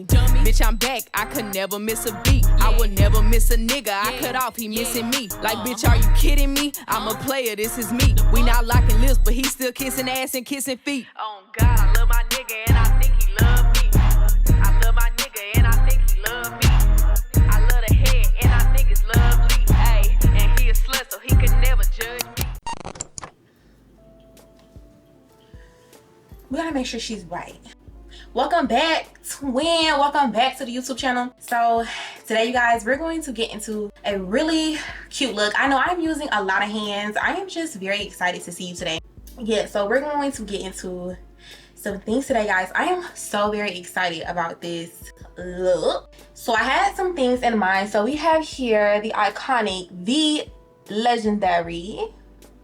Dummy. Bitch, I'm back, I could never miss a beat. I would never miss a nigga, I cut off, he missing me. Like, bitch, are you kidding me? I'm a player, this is me. We not locking lips, but he still kissing ass and kissing feet. Oh God, I love my nigga and I think he love me. I love my nigga and I think he love me. I love the head and I think it's lovely. Ayy, and he a slut, so he could never judge me. We gotta make sure she's right. Welcome back, twin. Welcome back to the YouTube channel. So today, you guys, we're going to get into a really cute look. I know I'm using a lot of hands. I am just very excited to see you today. Yeah, so we're going to get into some things today, guys. I am so very excited about this look. So I had some things in mind. So we have here the iconic, the legendary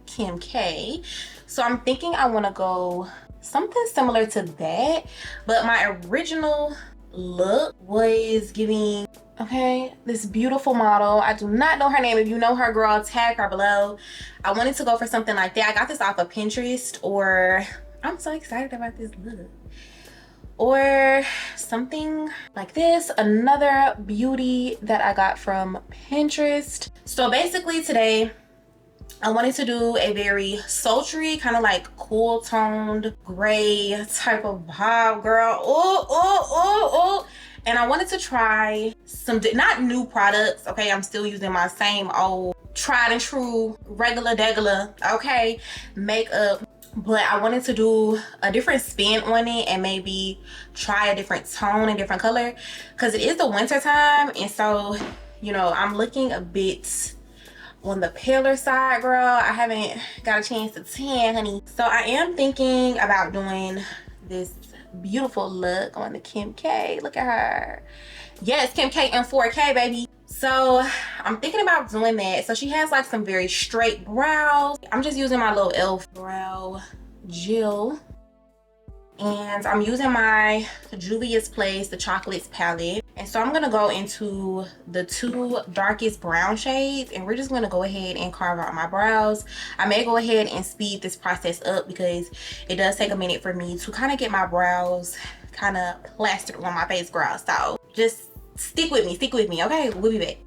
Kim K. So I'm thinking I want to go something similar to that, but my original look was giving, okay, this beautiful model. I do not know her name. If you know her, girl, tag her below. I wanted to go for something like that. I got this off of Pinterest, or I'm so excited about this look, or something like this. Another beauty that I got from Pinterest. So basically today I wanted to do a very sultry, kind of like cool toned gray type of vibe, girl. Oh. And I wanted to try some, not new products, okay? I'm still using my same old tried and true, regular, okay, makeup. But I wanted to do a different spin on it and maybe try a different tone and different color, because it is the winter time. And so, you know, I'm looking a bit on the paler side, girl. I haven't got a chance to tan, honey. So I am thinking about doing this beautiful look on the Kim K. Look at her. Yes, Kim K in 4K, baby. So I'm thinking about doing that. So she has like some very straight brows. I'm just using my little e.l.f. brow gel. And I'm using my Juvia's Place, the Chocolates palette. And so I'm going to go into the two darkest brown shades, and we're just going to go ahead and carve out my brows. I may go ahead and speed this process up because it does take a minute for me to kind of get my brows kind of plastered on my face, girl. So just stick with me, okay? We'll be back.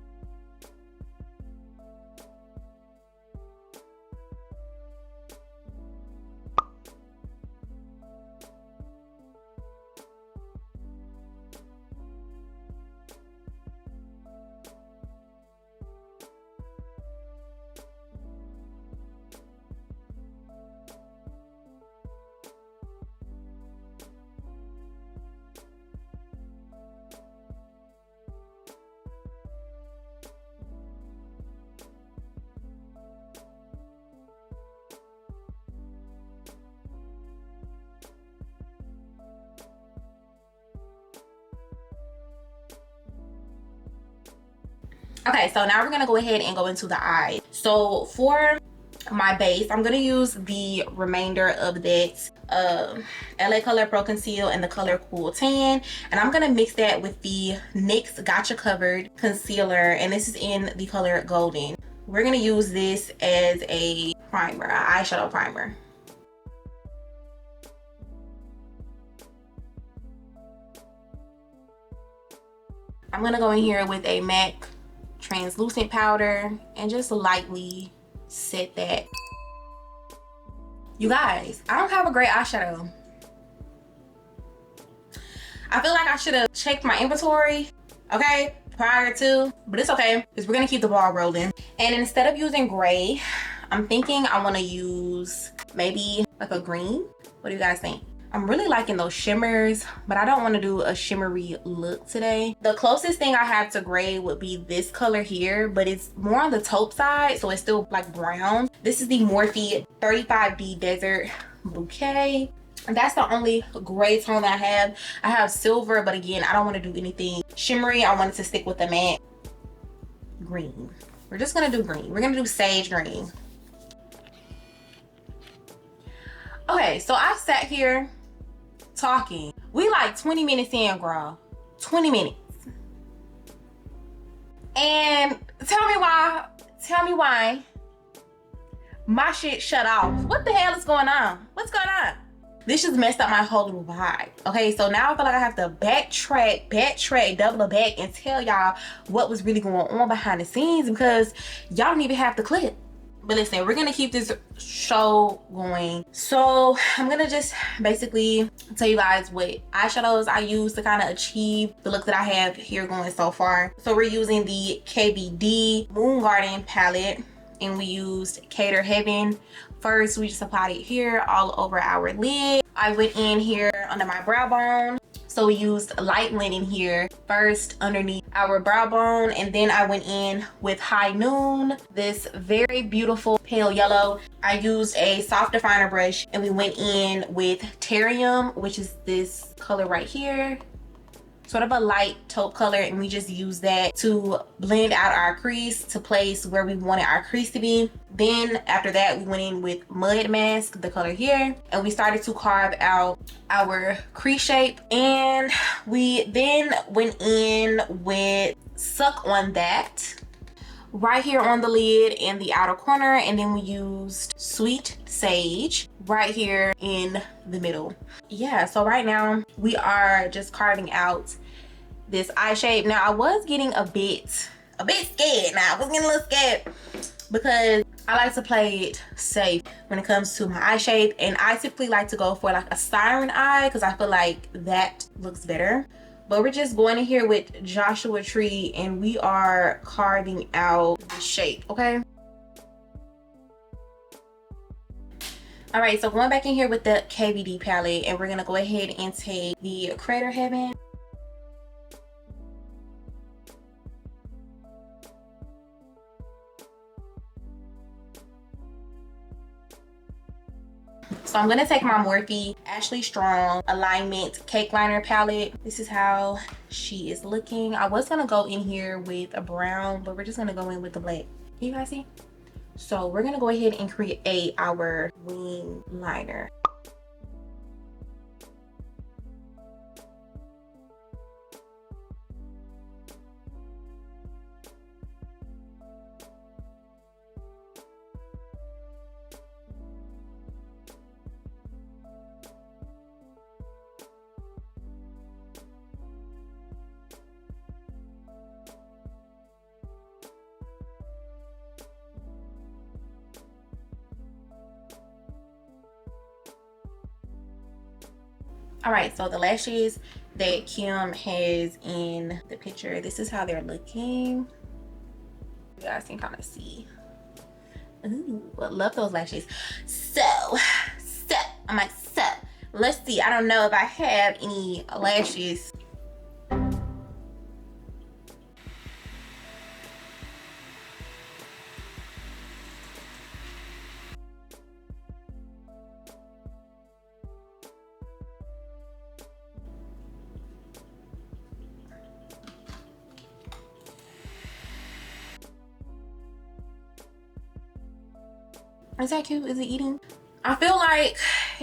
Okay, so now we're gonna go ahead and go into the eye. So for my base, I'm gonna use the remainder of that LA Color Pro Conceal and the Color Cool Tan, and I'm gonna mix that with the NYX Gotcha Covered Concealer, and this is in the color Golden. We're gonna use this as a primer, an eyeshadow primer. I'm gonna go in here with a MAC translucent powder and just lightly set that. You guys, I don't have a great eyeshadow. I feel like I should have checked my inventory, okay, prior to, but it's okay because we're gonna keep the ball rolling. And instead of using gray, I'm thinking I want to use maybe like a green. What do you guys think? I'm really liking those shimmers, but I don't want to do a shimmery look today. The closest thing I have to gray would be this color here, but it's more on the taupe side, so it's still like brown. This is the Morphe 35D Desert Bouquet. And that's the only gray tone that I have. I have silver, but again, I don't want to do anything shimmery. I wanted to stick with the matte green. We're just gonna do green. We're gonna do sage green. Okay, so I sat here talking. We like 20 minutes in, girl. 20 minutes. And tell me why my shit shut off. What the hell is going on? What's going on? this just messed up my whole little vibe. Okay, so now I feel like I have to backtrack, double it back and tell y'all what was really going on behind the scenes because y'all don't even have the clip. But listen, we're gonna keep this show going. So I'm gonna just basically tell you guys what eyeshadows I use to kind of achieve the look that I have here going so far. So we're using the KVD Moongarden palette, and we used Cater Heaven. First, we just applied it here all over our lid. I went in here under my brow bone. So we used light linen here first underneath our brow bone, and then I went in with High Noon, this very beautiful pale yellow. I used a soft definer brush, and we went in with Terrium, which is this color right here. Sort of a light taupe color, and we just use that to blend out our crease to place where we wanted our crease to be. Then after that, we went in with Mud Mask, the color here, and we started to carve out our crease shape. And we then went in with Suck on That right here on the lid and the outer corner, and then we used Sweet Sage right here in the middle. Yeah, so right now we are just carving out this eye shape. Now I was getting a bit scared. Now I was getting a little scared because I like to play it safe when it comes to my eye shape, and I typically like to go for like a siren eye because I feel like that looks better. But we're just going in here with Joshua Tree, and we are carving out the shape, okay? All right, so going back in here with the KVD palette, and we're gonna go ahead and take the Crater Heaven. So I'm gonna take my Morphe Ashley Strong Alignment Cake Liner palette. This is how she is looking. I was gonna go in here with a brown, but we're just gonna go in with the black. Can you guys see? So we're gonna go ahead and create our wing liner. All right, so the lashes that Kim has in the picture, this is how they're looking. You guys can kind of see. Ooh, I love those lashes. So I'm like, let's see. I don't know if I have any lashes. Is that cute? Is it eating? I feel like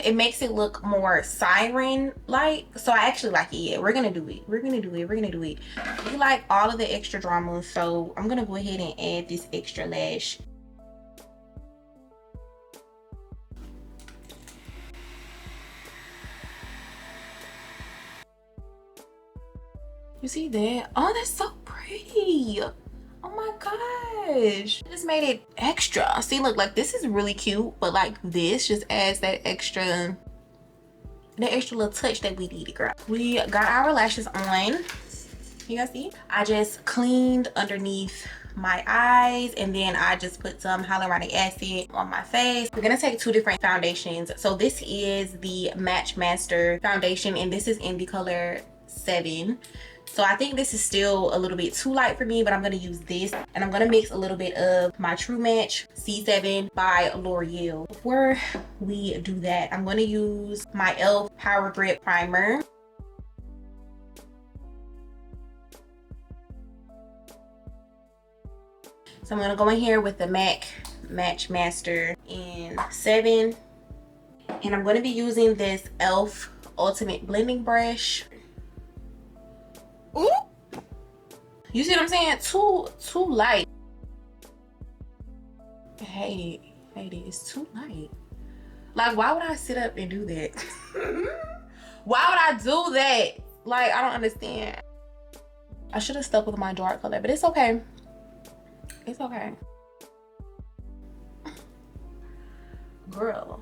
it makes it look more siren-like. So I actually like it. Yeah, we're gonna do it. We're gonna do it. We like all of the extra drama. So I'm gonna go ahead and add this extra lash. You see that? Oh, that's so pretty. Oh my gosh, I just made it extra. See, look, like this is really cute, but like this just adds that extra little touch that we needed, girl. We got our lashes on. You guys see? I just cleaned underneath my eyes, and then I just put some hyaluronic acid on my face. We're gonna take two different foundations. So this is the Matchmaster foundation, and this is in the color 7. So I think this is still a little bit too light for me, but I'm going to use this, and I'm going to mix a little bit of my True Match C7 by L'Oreal. Before we do that, I'm going to use my e.l.f. Power Grip Primer. So I'm going to go in here with the MAC Matchmaster in 7. And I'm going to be using this e.l.f. Ultimate Blending Brush. Ooh. You see what I'm saying? Too light. Hey, it's too light. Like, why would I sit up and do that? Why would I do that? Like, I don't understand. I should have stuck with my dark color, but it's okay. It's okay. Girl.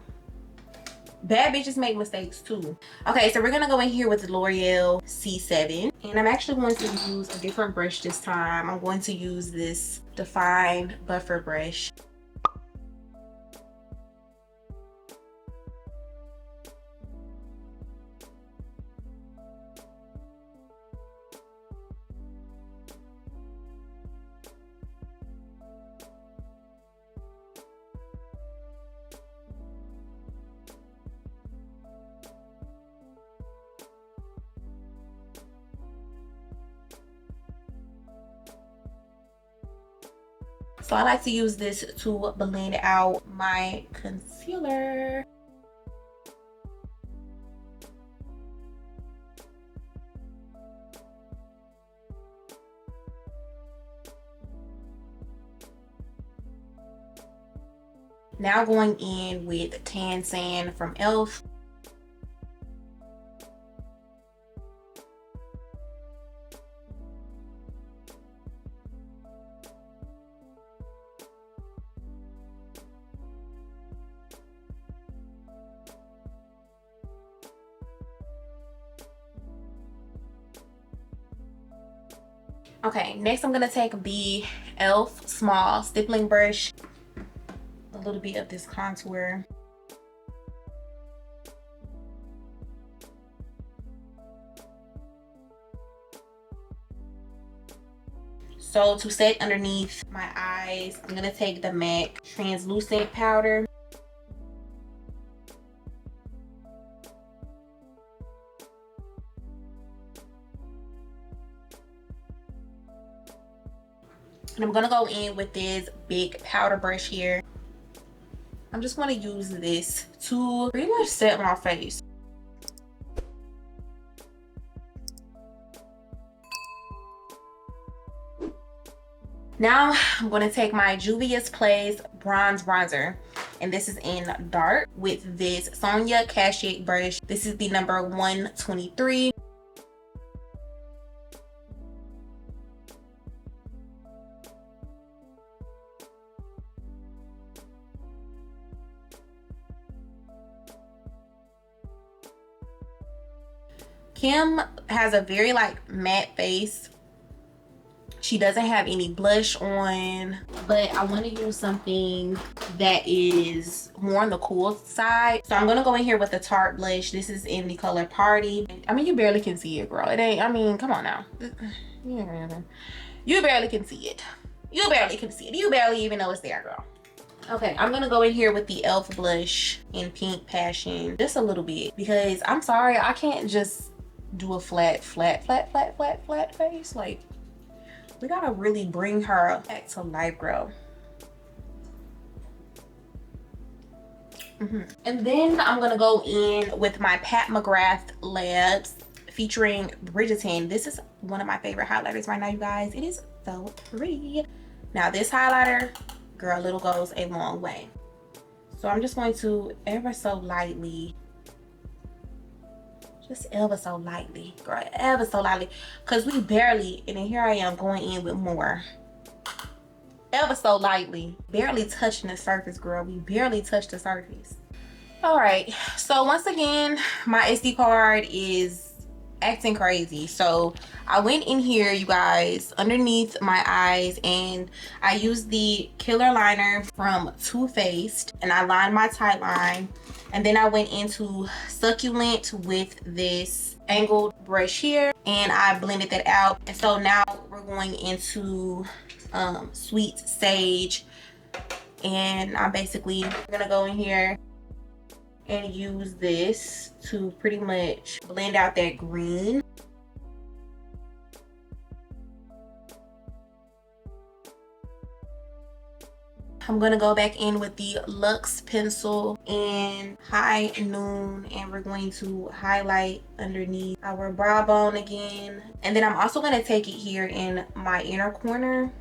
Bad bitches make mistakes too. Okay, so we're gonna go in here with the L'Oreal C7. And I'm actually going to use a different brush this time. I'm going to use this Define Buffer brush. So I like to use this to blend out my concealer. Now going in with Tan Sand from e.l.f. Okay, next I'm gonna take the e.l.f. small stippling brush, a little bit of this contour. So to set underneath my eyes, I'm gonna take the MAC translucent powder. And I'm gonna go in with this big powder brush here. I'm just gonna use this to pretty much set my face. Now I'm gonna take my Juvia's Place bronze bronzer, and this is in dark, with this Sonia Cachet brush. This is the number 123. Kim has a very like matte face. She doesn't have any blush on, but I want to use something that is more on the cool side. So I'm gonna go in here with the Tarte blush. This is in the color Paaarty. I mean, you barely can see it, girl. It ain't, I mean, come on now. You barely can see it. You barely can see it. You barely even know it's there, girl. Okay, I'm gonna go in here with the e.l.f. blush in Pink Passion, just a little bit, because I'm sorry, I can't just do a flat face. Like, we gotta really bring her back to life, girl. And then I'm gonna go in with my Pat McGrath Labs featuring Bridgeton. This is one of my favorite highlighters right now, you guys. It is so pretty. Now this highlighter, girl, little goes a long way. So I'm just going to ever so lightly, just ever so lightly, girl, ever so lightly, because we barely, and then here I am going in with more, ever so lightly, barely touching the surface, girl. We barely touched the surface. All right, so once again, my SD card is acting crazy. So I went in here, you guys, underneath my eyes, and I used the Killer Liner from Too Faced, and I lined my tight line. And then I went into Succulent with this angled brush here, and I blended that out. And so now we're going into Sweet Sage, and I'm basically gonna go in here and use this to pretty much blend out that green. I'm gonna go back in with the Luxe pencil in High Noon, and we're going to highlight underneath our brow bone again. And then I'm also gonna take it here in my inner corner.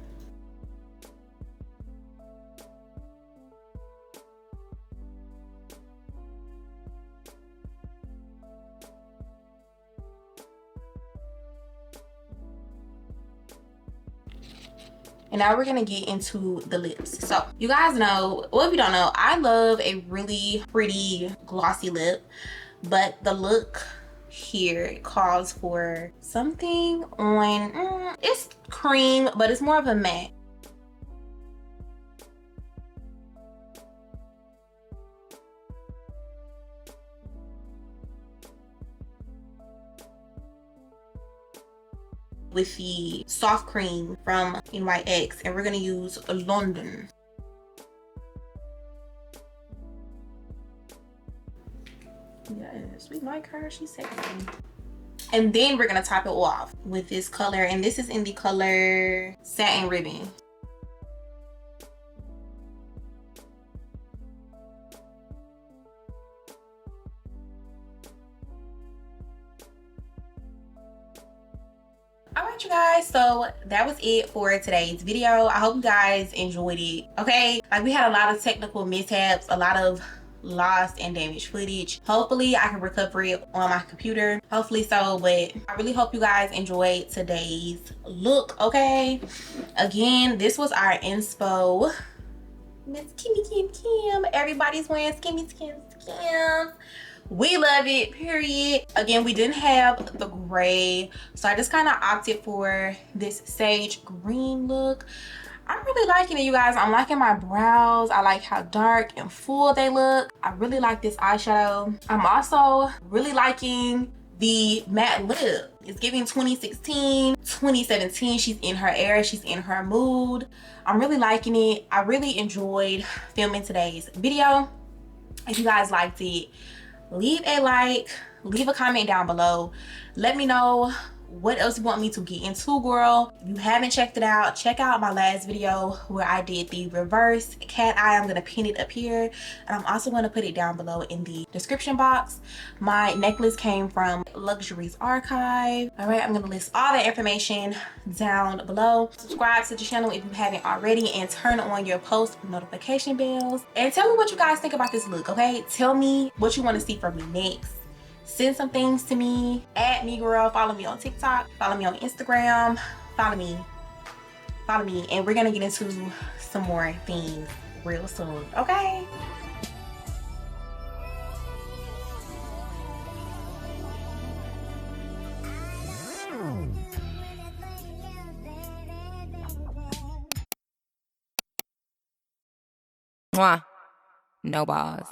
And now we're gonna get into the lips. So you guys know, well, if you don't know, I love a really pretty glossy lip, but the look here calls for something on, it's cream, but it's more of a matte. With the soft cream from NYX, and we're gonna use London. Yes, we like her, she's sexy. And then we're gonna top it off with this color, and this is in the color Satin Ribbon. Alright you guys, so that was it for today's video. I hope you guys enjoyed it. Okay, like we had a lot of technical mishaps, a lot of lost and damaged footage. Hopefully I can recover it on my computer, hopefully so, but I really hope you guys enjoyed today's look. Okay, again, this was our inspo. Miss Kimmy Kim. Everybody's wearing Kimmy Kim. We love it, period. Again, we didn't have the gray, so I just kind of opted for this sage green look. I'm really liking it, you guys. I'm liking my brows. I like how dark and full they look. I really like this eyeshadow. I'm also really liking the matte lip. It's giving 2016, 2017. She's in her era, she's in her mood. I'm really liking it. I really enjoyed filming today's video. If you guys liked it, leave a like, leave a comment down below. Let me know what else you want me to get into, girl. If you haven't checked it out, check out my last video where I did the reverse cat eye. I'm gonna pin it up here, and I'm also gonna put it down below in the description box. My necklace came from Luxuries Archive. All right, I'm gonna list all the information down below. Subscribe to the channel if you haven't already, and turn on your post notification bells. And tell me what you guys think about this look, okay? Tell me what you want to see from me next. Send some things to me. Add me, girl. Follow me on TikTok. Follow me on Instagram. Follow me. Follow me. And we're gonna get into some more things real soon, okay? Mwah. No balls.